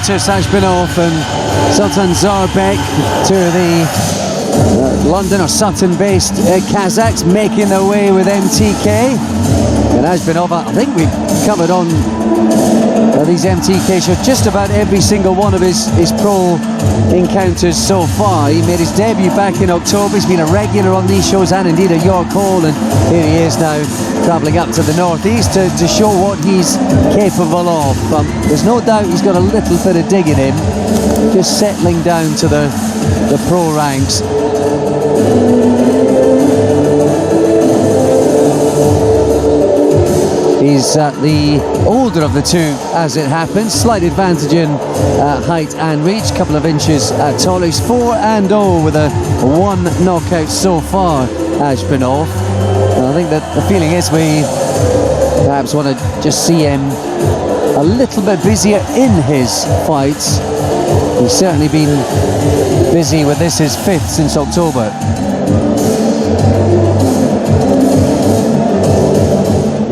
Nurtas Ajbenov and Sultan Zarbek, two of the London or Sutton-based Kazakhs making their way with MTK. And Ajbinov, I think we've covered on these MTK shows just about every single one of his pro encounters so far. He made his debut back in October. He's been a regular on these shows and indeed at York Hall, and here he is now travelling up to the northeast to show what he's capable of. There's no doubt he's got a little bit of dig in him, just settling down to the pro ranks. He's the older of the two, as it happens. Slight advantage in height and reach, couple of inches taller. He's 4-0 with a 1 knockout so far, Ajbinov. And I think that the feeling is we perhaps want to just see him a little bit busier in his fights. He's certainly been busy with this, his 5th since October.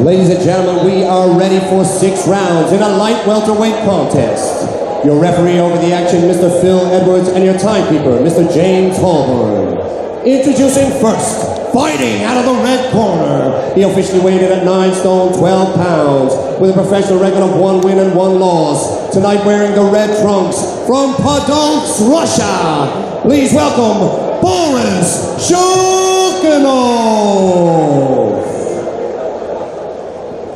Ladies and gentlemen, we are ready for 6 rounds in a light welterweight contest. Your referee over the action, Mr. Phil Edwards, and your timekeeper, Mr. James Holborn. Introducing first, fighting out of the red corner. He officially weighed in at 9 stone 12 pounds with a professional record of 1 win and 1 loss. Tonight wearing the red trunks from Podolsk, Russia. Please welcome Boris Shikунov.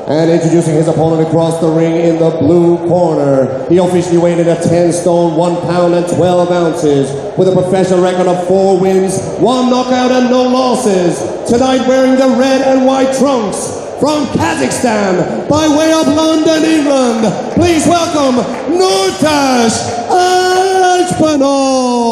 And introducing his opponent across the ring in the blue corner. He officially weighed in at 10 stone 1 pound and 12 ounces with a professional record of 4 wins, 1 knockout and no losses. Tonight wearing the red and white trunks from Kazakhstan by way of London, England. Please welcome Nurtas Ajbenov.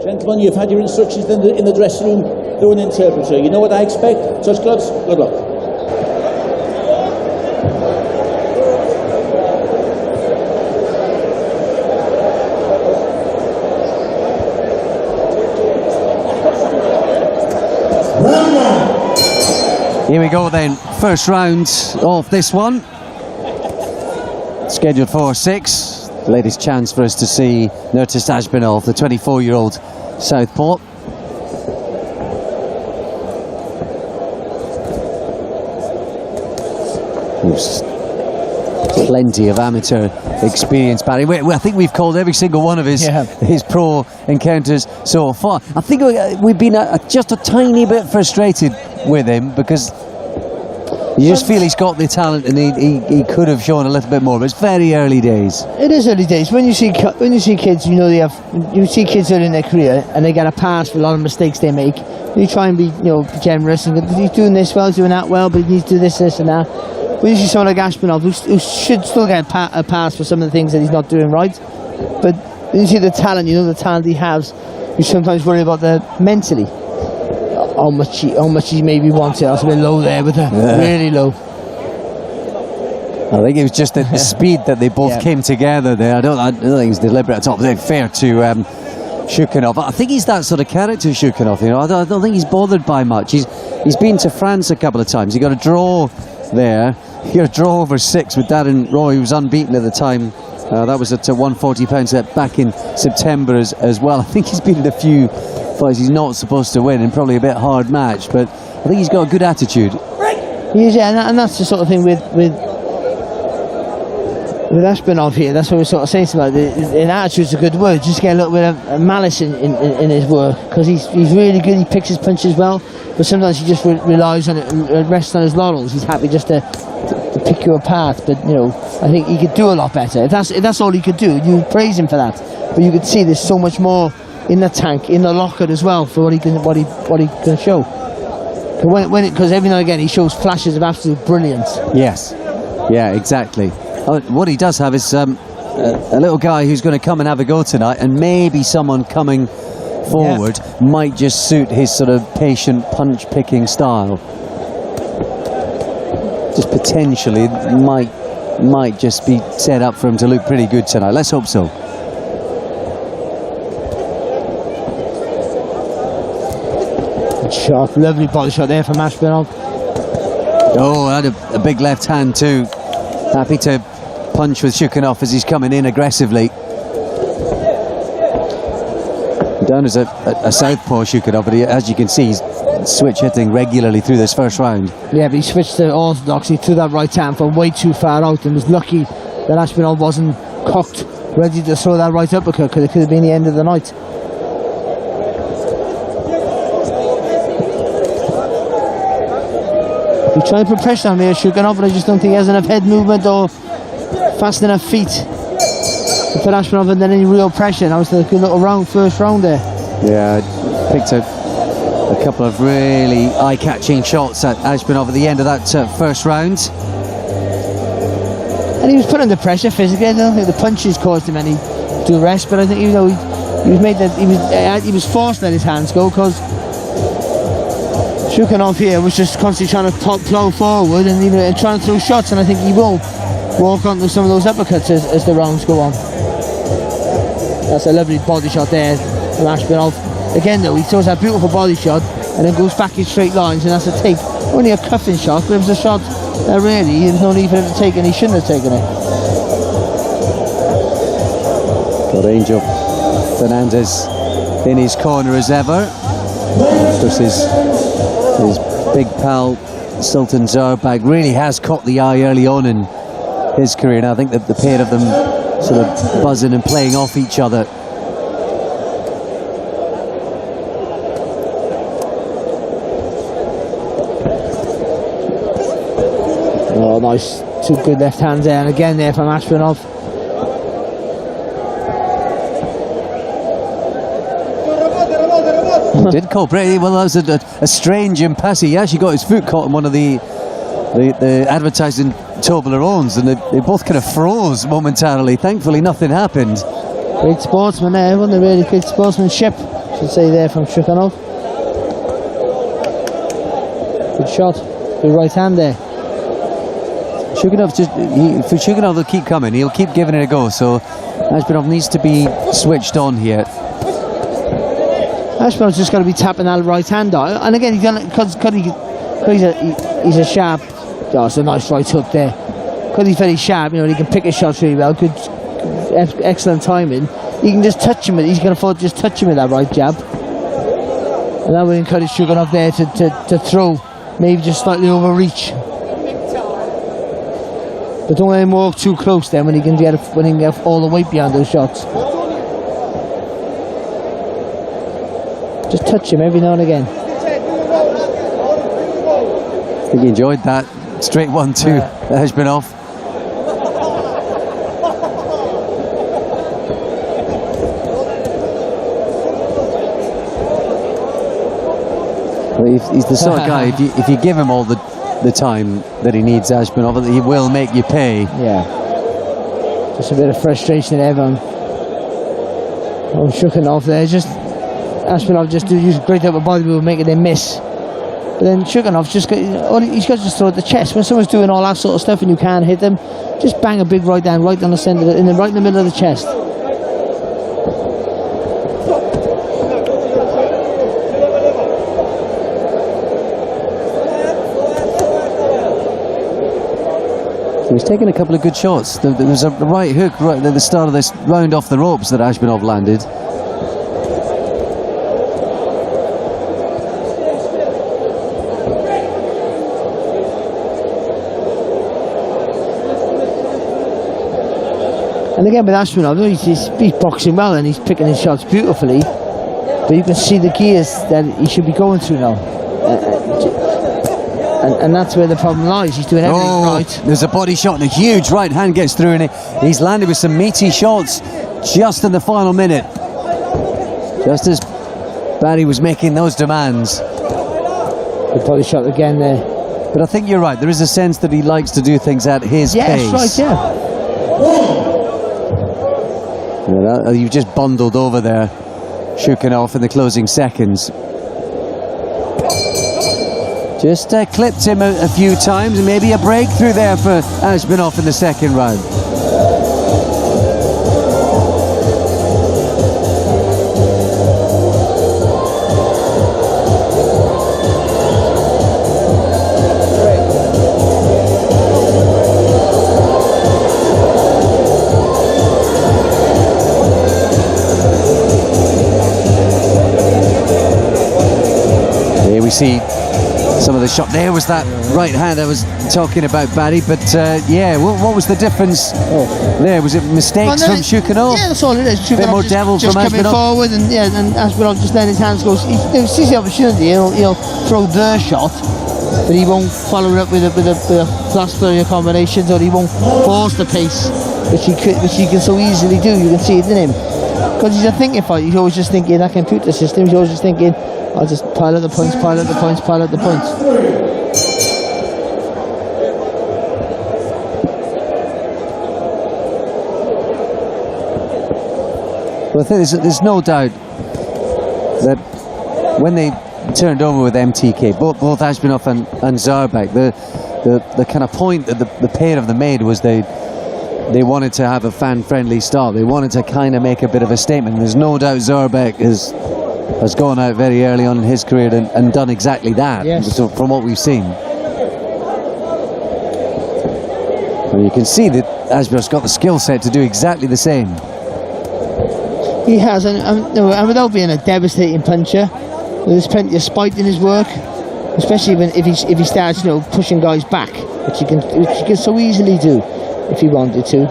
Gentlemen, you've had your instructions in the dressing room through an interpreter. You know what I expect? Touch gloves? Good luck. Here we go then, first round of this one. Scheduled for 6. The latest chance for us to see Nurtas Ajbinov, the 24-year-old southpaw. Plenty of amateur experience, Barry. I think we've called every single one of his pro encounters so far. I think we've been just a tiny bit frustrated with him because you just feel he's got the talent and he could have shown a little bit more, but it's very early days. It is early days. When you see kids, you know you see kids early in their career and they get a pass for a lot of mistakes they make. You try and be generous and he's doing this well, doing that well, but he needs to do this and that. When you see someone like Ajbinov who should still get a pass for some of the things that he's not doing right, but when you see the talent, you know the talent he has, you sometimes worry about the mentally. How much he maybe wanted. I was a bit low there with her, really low. I think it was just the speed that they both came together there. I don't think it was deliberate at all. Fair to Shikунov. I think he's that sort of character, Shikунov. I don't think he's bothered by much. He's been to France a couple of times. He got a draw there. He got a draw over 6 with Darren Roy, who was unbeaten at the time. That was at 140 pounds back in September as well. I think he's been in a few fights he's not supposed to win, and probably a bit hard match, but I think he's got a good attitude. He is, and that's the sort of thing with Ajbinov here. That's what we're sort of saying about. An attitude's a good word. Just get a little bit of malice in his work, because he's really good. He picks his punches well, but sometimes he just relies on it and rests on his laurels. He's happy just to pick you apart, but I think he could do a lot better. If that's all he could do, you praise him for that. But you could see there's so much more in the tank, in the locker as well, for what he can show. Because every now and again he shows flashes of absolute brilliance. Yes, yeah, exactly. What he does have is a little guy who's going to come and have a go tonight, and maybe someone coming forward might just suit his sort of patient punch-picking style. Just potentially might just be set up for him to look pretty good tonight. Let's hope so. Good shot, lovely body shot there from Ashbenov. Oh, had a big left hand too. Happy to punch with Shikунov as he's coming in aggressively. Down as a southpaw Shikунov, but as you can see, he's switch hitting regularly through this first round. Yeah, but he switched to orthodox. He threw that right hand from way too far out and was lucky that Ashbenov wasn't cocked, ready to throw that right uppercut, because it could have been the end of the night. He's trying to put pressure on me, Shikунov, but I just don't think he has enough head movement or fast enough feet to put Ashbenov under any real pressure. And I was a good little first round there. Yeah, picked a couple of really eye-catching shots at Ashbenov at the end of that first round. And he was put under pressure physically. I don't think the punches caused him any duress, but I think he was forced to let his hands go, because Shikунov here was just constantly trying to plow forward and trying to throw shots, and I think he will walk onto some of those uppercuts as the rounds go on. That's a lovely body shot there from Ashbenov. Again though, he throws that beautiful body shot and then goes back in straight lines, and that's a take. Only a cuffing shot, but it was a shot that really there's no need for him to take, and he shouldn't have taken it. Got Angel Fernandez in his corner as ever. Of course, his big pal Sultan Zarbag really has caught the eye early on in his career, and I think that the pair of them sort of buzzing and playing off each other. Oh, nice. Two good left hands there, and again there from Ashbenov. Did cooperate. Well, that was a strange impasse. He actually got his foot caught in one of the advertising Toblerones, and they both kind of froze momentarily. Thankfully, nothing happened. Great sportsman there, wasn't it? Really good sportsmanship, I should say, there from Shikунov. Good shot. Good right hand there. Shikунov for Shikунov will keep coming. He'll keep giving it a go. So Ashbenov needs to be switched on here. Ashbenov's just got to be tapping that right hand out, and again because he's a sharp. Oh, it's a nice right hook there. Because he's very sharp, he can pick his shots really well. Good, excellent timing. You can just touch him. He's going to afford to just touch him with that right jab, and that would encourage Shikунov there to throw, maybe just slightly overreach. But don't let him walk too close then when he can get all the weight behind those shots. Just touch him every now and again. I think he enjoyed that. Straight 1-2, Ajbenov. Well, he's the sort of guy, if you give him all the time that he needs, Ajbenov, he will make you pay. Yeah. Just a bit of frustration in everyone. Oh, Shikунov there, Ashbenov just used a great upper body move, making them miss. But then Shikunov's he's got to just throw at the chest. When someone's doing all that sort of stuff and you can't hit them, just bang a big right down the centre, right in the middle of the chest. He's taken a couple of good shots. There was a right hook right at the start of this round off the ropes that Ajbenov landed. And again with Ashbenov, he's boxing well and he's picking his shots beautifully, but you can see the gears that he should be going through now, and that's where the problem lies. He's doing everything right. There's a body shot and a huge right hand gets through, and he's landed with some meaty shots just in the final minute, just as Barry was making those demands. Good body shot again there. But I think you're right, there is a sense that he likes to do things at his pace. Yes, right, yeah. You've just bundled over there, Shikунov, in the closing seconds. Just clipped him a few times, and maybe a breakthrough there for Ajbenov in the second round. we see some of the shot. There was that right hand I was talking about, Barry. But yeah, what was the difference there? Was it mistakes from Shikунov? Yeah, that's all it is. A bit more devil just from coming Ажбенов. forward, and Ажбенов just letting his hands go. He sees the opportunity. He'll throw the shot, but he won't follow it up with a flash flurry of combinations, or he won't force the pace, which he can so easily do. You can see it in him, because he's a thinking fighter. He's always just thinking that computer system. He's always just thinking, I'll just pile up the points, pile up the points, pile up the points. Well, I think there's no doubt that when they turned over with MTK, both Ажбенов and Zarbek, the kind of point that the pair of them made was they wanted to have a fan-friendly start. They wanted to kind of make a bit of a statement. There's no doubt Zarbek has gone out very early on in his career and done exactly that. Yes. So from what we've seen. Well, you can see that Ажбеnov's got the skill set to do exactly the same. He has, and without being a devastating puncher, there's plenty of spite in his work, especially if he starts, pushing guys back, which he can so easily do if he wanted to.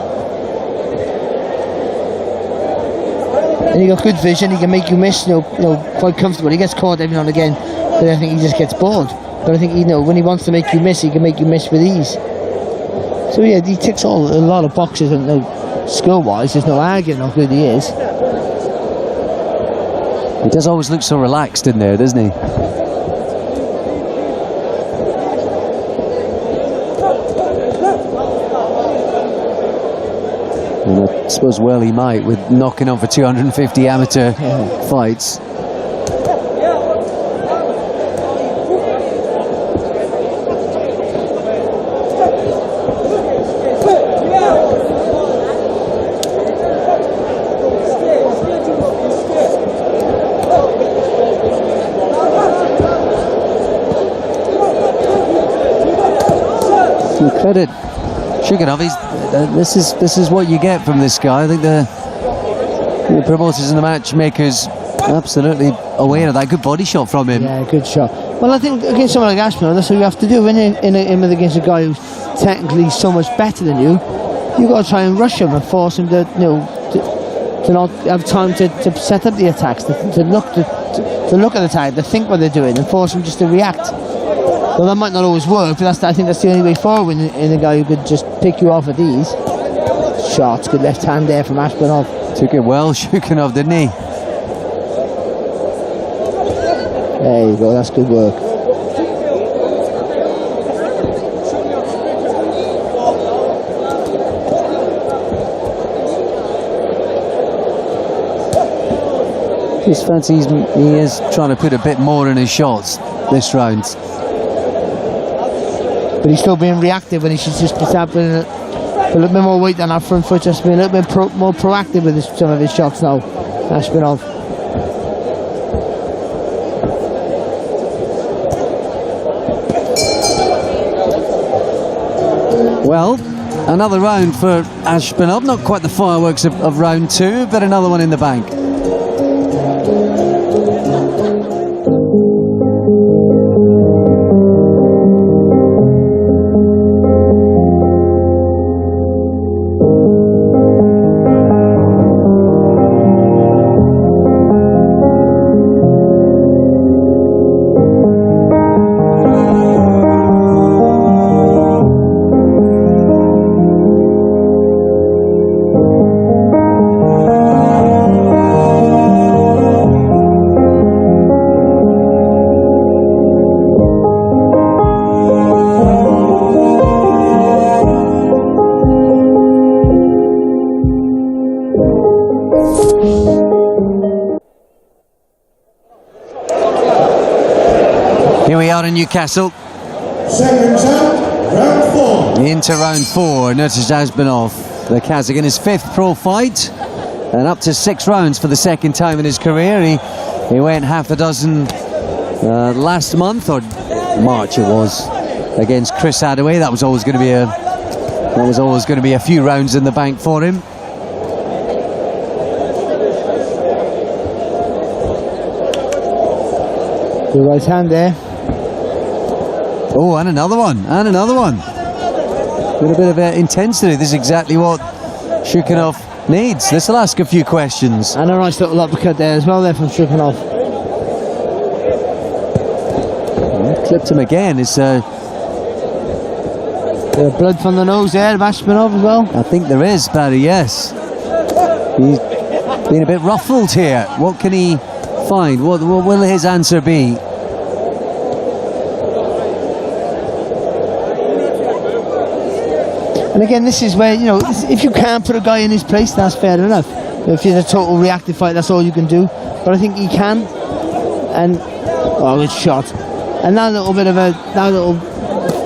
And he got good vision. He can make you miss, quite comfortable. He gets caught every now and again, but I think he just gets bored. But I think when he wants to make you miss, he can make you miss with ease. So yeah, he ticks a lot of boxes, and skill-wise, there's no arguing how good he is. He does always look so relaxed in there, doesn't he? And I suppose well he might, with knocking on for 250 amateur fights. Credit Shikунov. This is what you get from this guy. I think the promoters and the matchmakers absolutely aware of that. Good body shot from him. Yeah, good shot. Well, I think against someone like Ажбенов, that's what you have to do. When you're in against a guy who's technically so much better than you, you've got to try and rush him and force him to not have time to set up the attacks, to look at the attack, to think what they're doing, and force him just to react. Well, that might not always work, but I think that's the only way forward in a guy who could just pick you off at ease. Shots, good left hand there from Ажбенов. Took it well, Shikунov, didn't he? There you go, that's good work. Just fancies he is trying to put a bit more in his shots this round. But he's still being reactive when he should just be putting a little bit more weight on that front foot, just be a little bit more proactive with some of his shots now, Ажбенов. Well, another round for Ажбенов. Not quite the fireworks of round two, but another one in the bank. Here we are in Newcastle. Second round, round 4. Into round 4, Nurtas Ажбенov, the Kazakh, in his 5th pro fight, and up to 6 rounds for the second time in his career. He went half a dozen last month, or March it was, against Chris Adaway. That was always going to be a few rounds in the bank for him. Good right hand there. Oh, and another one, and another one. With a bit of intensity. This is exactly what Shikунov needs. This will ask a few questions. And a nice little uppercut there as well there from Shikунov. Clipped him again. It's blood from the nose there of Ajbenov as well. I think there is, Barry, yes. He's been a bit ruffled here. What can he find? What will his answer be? And again, this is where, you know, if you can't put a guy in his place, that's fair enough. If you're in a total reactive fight, that's all you can do. But I think he can. And, oh, it's shot. And that little,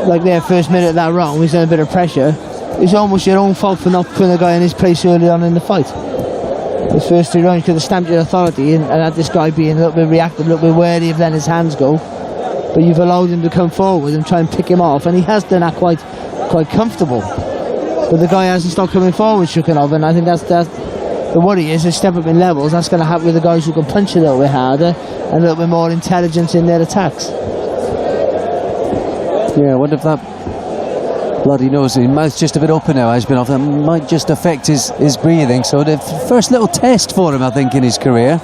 like their first minute of that round, he's done a bit of pressure. It's almost your own fault for not putting a guy in his place early on in the fight. His first 3 rounds could have stamped your authority and had this guy being a little bit reactive, a little bit wary of letting his hands go. But you've allowed him to come forward and try and pick him off, and he has done that quite comfortable. But the guy hasn't stopped coming forward, Shikунov, and I think that's the worry is they step up in levels. That's going to happen with the guys who can punch a little bit harder and a little bit more intelligence in their attacks. Yeah, I wonder if that bloody nose, his mouth's just a bit open now, Ajbenov. That might just affect his breathing. So the first little test for him, I think, in his career.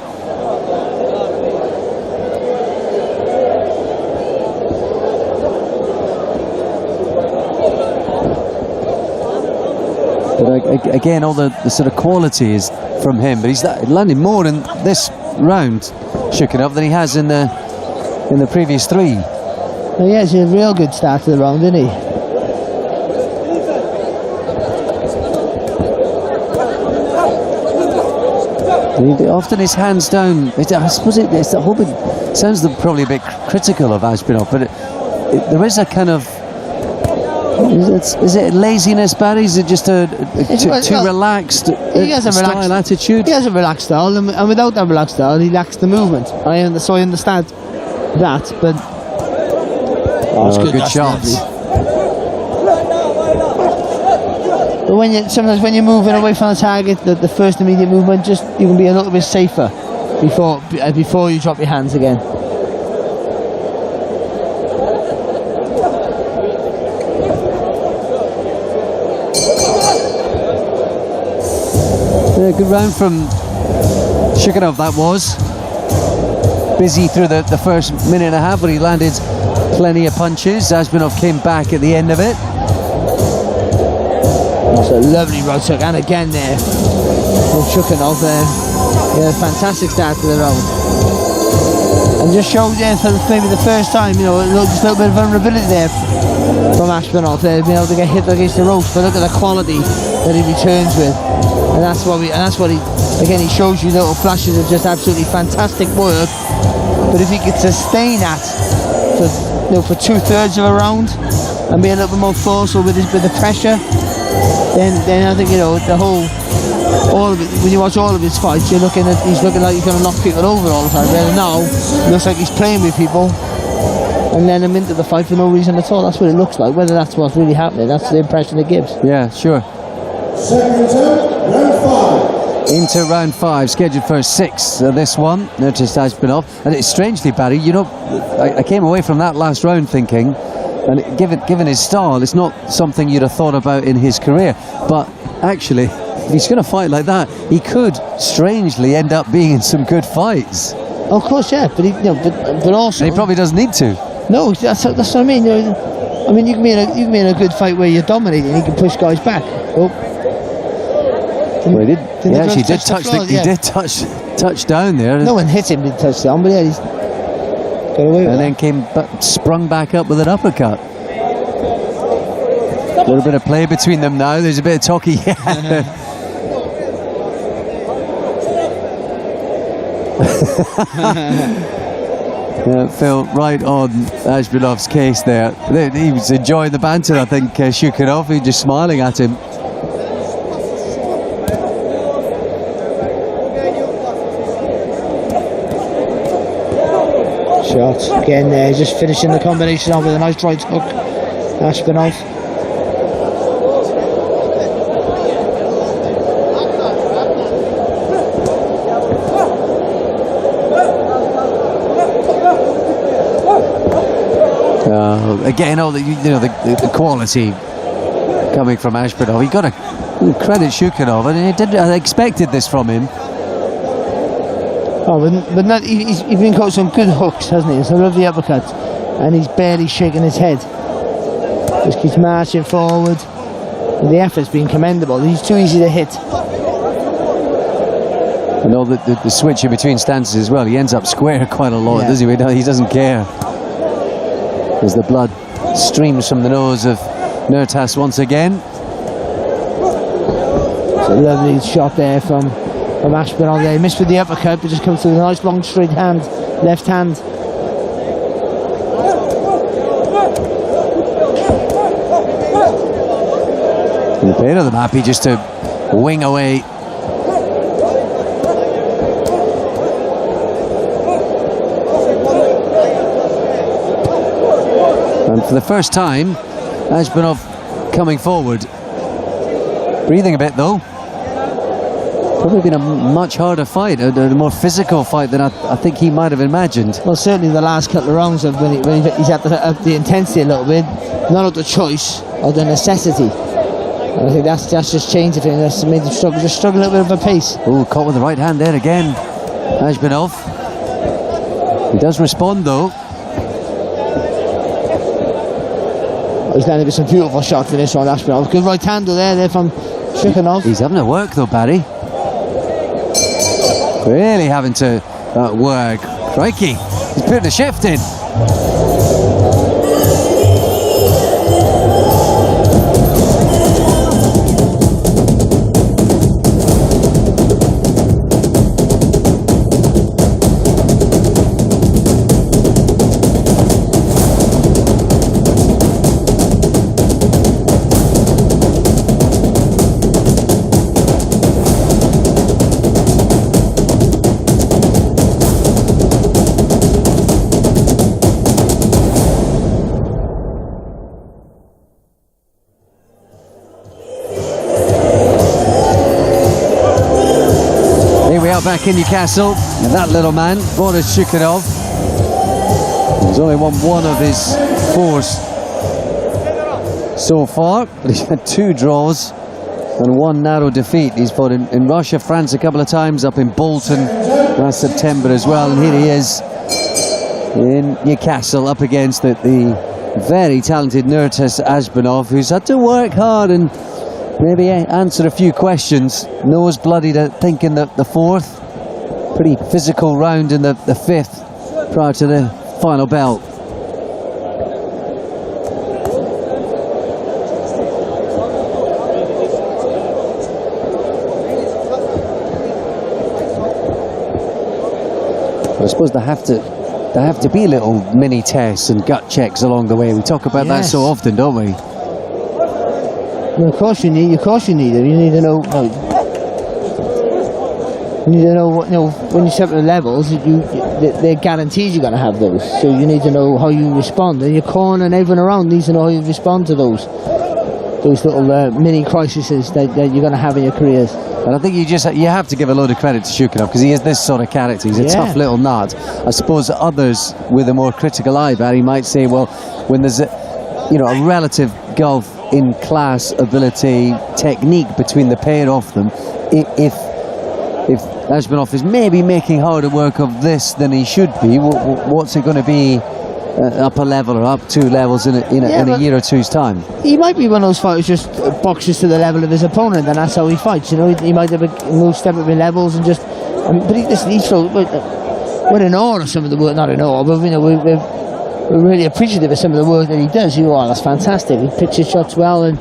But again, all the sort of quality is from him. But he's landing more in this round, Shikунov, than he has in the previous 3. Well, yeah, it's a real good start to the round, isn't he? Often his hands down. I suppose it's the whole bit. Sounds probably a bit critical of Ajbenov, but there is a kind of. Is it laziness, Barry? Is it just too relaxed style attitude? He has a relaxed style, and without that relaxed style, he lacks the movement. So I understand that, but good shots. But sometimes when you're moving away from the target, the first immediate movement, you can be a little bit safer before you drop your hands again. Yeah, good round from Shikунov, that was. Busy through the first minute and a half, but he landed plenty of punches. Ajbenov came back at the end of it. That's a lovely rod hook, and again there from Shikунov there. Yeah, fantastic start to the round. And just showed there for maybe the first time, you know, just a little bit of vulnerability there from Ajbenov there, being able to get hit against the ropes. But look at the quality that he returns with. And that's what he again, he shows you little flashes of just absolutely fantastic work. But if he could sustain that for 2/3 of a round and be a little bit more forceful with the pressure, then I think, you know, all of it, when you watch all of his fights, he's looking like he's going to knock people over all the time. Whereas now, it looks like he's playing with people and letting them into the fight for no reason at all. That's what it looks like. Whether that's what's really happening, that's the impression it gives. Yeah, sure. Round 5. Into round 5, scheduled for 6. This one, Nurtas Ajbenov. And it's strangely, Barry, you know, I came away from that last round thinking, and given his style, it's not something you'd have thought about in his career. But actually, if he's going to fight like that, he could strangely end up being in some good fights. Of course, yeah, but but also and he probably doesn't need to. No, that's what I mean. I mean, you can be in a good fight where you're dominating. You can push guys back. Oh. Well, he actually did touch. He did touch down there. No one hit him. Did touch down, but yeah, he's got away with it. Then sprung back up with an uppercut. A little bit of play between them now. There's a bit of talky. Phil, right on Ajbenov's case there. He was enjoying the banter, I think, Shikунov. He was just smiling at him. Shots again there, just finishing the combination off with a nice right hook. Ajbenov. again, all the quality coming from Ажбенов. He got to credit Шикунов, and I expected this from him. Oh, but not, he's been caught some good hooks, hasn't he? It's a lovely uppercut, and he's barely shaking his head. Just keeps marching forward. And the effort's been commendable. He's too easy to hit. And all the switching between stances as well. He ends up square quite a lot, doesn't he? He doesn't care. As the blood streams from the nose of Nurtas once again. It's a lovely shot there from Ажбенов there. He missed with the uppercut, but just comes through a nice long straight hand, left hand. And the pair of them happy just to wing away. And for the first time, Ажбенов coming forward. Breathing a bit though. Probably been a much harder fight, a more physical fight than I think he might have imagined. Well, certainly the last couple of rounds of when he's had to up the intensity a little bit, not of the choice, of the necessity. And I think that's just changed it. That's made him struggle a little bit of a pace. Oh, caught with the right hand there again, Ажбенов. He does respond though. He's landing with some beautiful shots in this one, Ажбенov. Good right hander there from Шикунов. He's having to work though, Barry. Really having to work. Crikey, he's putting a shift in. Back in Newcastle, and that little man, Boris Šikунov, he's only won one of his four so far, but he's had 2 draws and 1 narrow defeat. He's fought in Russia, France a couple of times, up in Bolton last September as well, and here he is in Newcastle up against the very talented Nurtas Ажбенов, who's had to work hard and maybe answer a few questions. Nose bloodied, I think, in the 4th. Pretty physical round in the 5th prior to the final bell. But I suppose there have to be little mini tests and gut checks along the way. We talk about that so often, don't we? Well, of course you need it. You need to know. You need to know what, when you set the levels, they're guaranteed you're going to have those. So you need to know how you respond. And your corner and everyone around needs to know how you respond to those little mini crises that you're going to have in your careers. And I think you have to give a load of credit to Šikунov, because he is this sort of character. He's a tough little nut. I suppose others with a more critical eye, Barry, might say, well, when there's a relative gulf in class, ability, technique between the pair of them, if Ажбенов is maybe making harder work of this than he should be, what's it going to be up a level or up 2 levels in a year or two's time? He might be one of those fighters just boxes to the level of his opponent, and that's how he fights. He might have moved step up in levels and just. But he throws. We're in awe of some of the work, not in awe, but we're really appreciative of some of the work that he does. That's fantastic. He pitches shots well,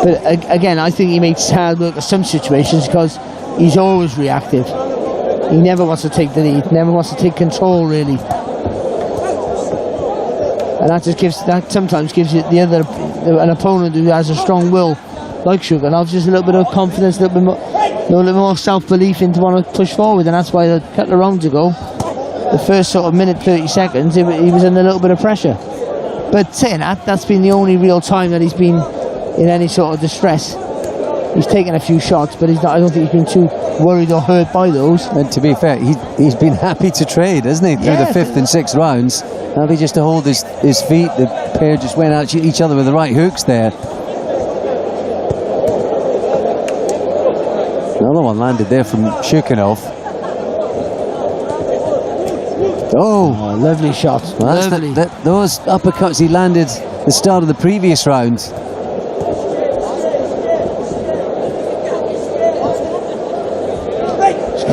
but again, I think he makes hard work of some situations because he's always reactive. He never wants to take the lead, never wants to take control, really. And that sometimes gives you an opponent who has a strong will, like Šikунov, just a little bit of confidence, a little bit more self-belief into want to push forward, and that's why a couple of rounds ago, the first sort of minute 30 seconds, he was under a little bit of pressure. But saying that's been the only real time that he's been in any sort of distress. He's taken a few shots, but I don't think he's been too worried or hurt by those. And to be fair, he's been happy to trade, hasn't he, through the 5th and 6th rounds. Happy just to hold his feet. The pair just went at each other with the right hooks there. Another one landed there from Shikunov. Oh, lovely shot. Well, lovely. Those uppercuts he landed at the start of the previous round.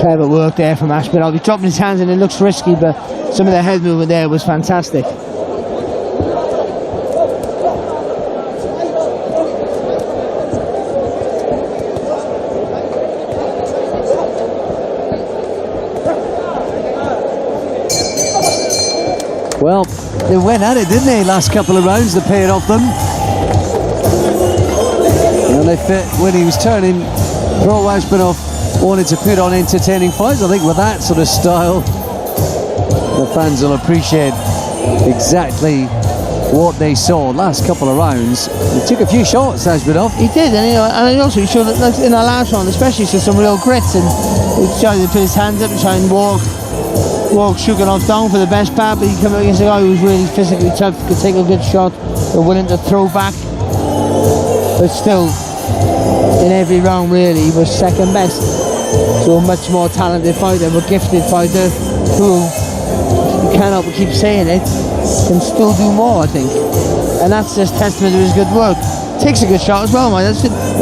Clever work there from Ajbenov. He's dropping his hands and it looks risky, but some of the head movement there was fantastic. Well, they went at it, didn't they, last couple of rounds, the pair of them. And they fit when he was turning. Pro Ajbenov wanted to put on entertaining fights. I think with that sort of style, the fans will appreciate exactly what they saw last couple of rounds. He took a few shots, Ajbenov. He did, and he also showed that, like, in our last round especially, showed some real grit, and he tried to put his hands up and try and walk Shikунov down for the best part, but he came up against a guy who was really physically tough, could take a good shot, but willing to throw back. But still, in every round really, he was second best. So a much more talented fighter, but gifted fighter, who, you can't help but keep saying it, can still do more, I think. And that's just testament to his good work. Takes a good shot as well, man.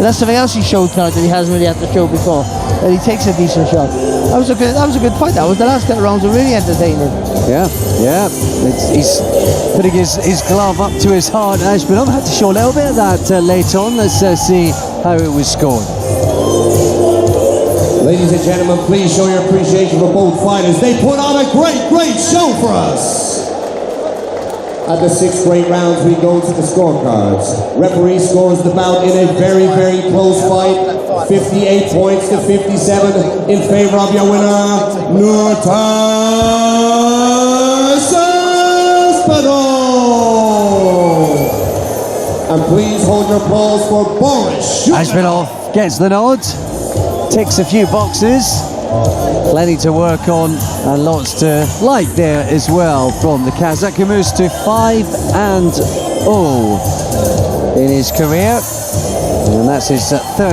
That's something else he showed tonight that he hasn't really had to show before. That he takes a decent shot. That was a good fight. That was the last couple of rounds were really entertaining. Yeah. He's putting his glove up to his heart. Ajbenov had to show a little bit of that late on. Let's see how it was scored. Ladies and gentlemen, please show your appreciation for both fighters. They put on a great show for us. At the 6th straight rounds, we go to the scorecards. Referee scores the bout in a very close fight. 58 points to 57 in favor of your winner, Nurtas Ajbenow. And please hold your applause for Boris. Ajbenov gets the nod, ticks a few boxes, plenty to work on and lots to like there as well from the Kazakh, who moves to 5-0 in his career, and that's his third.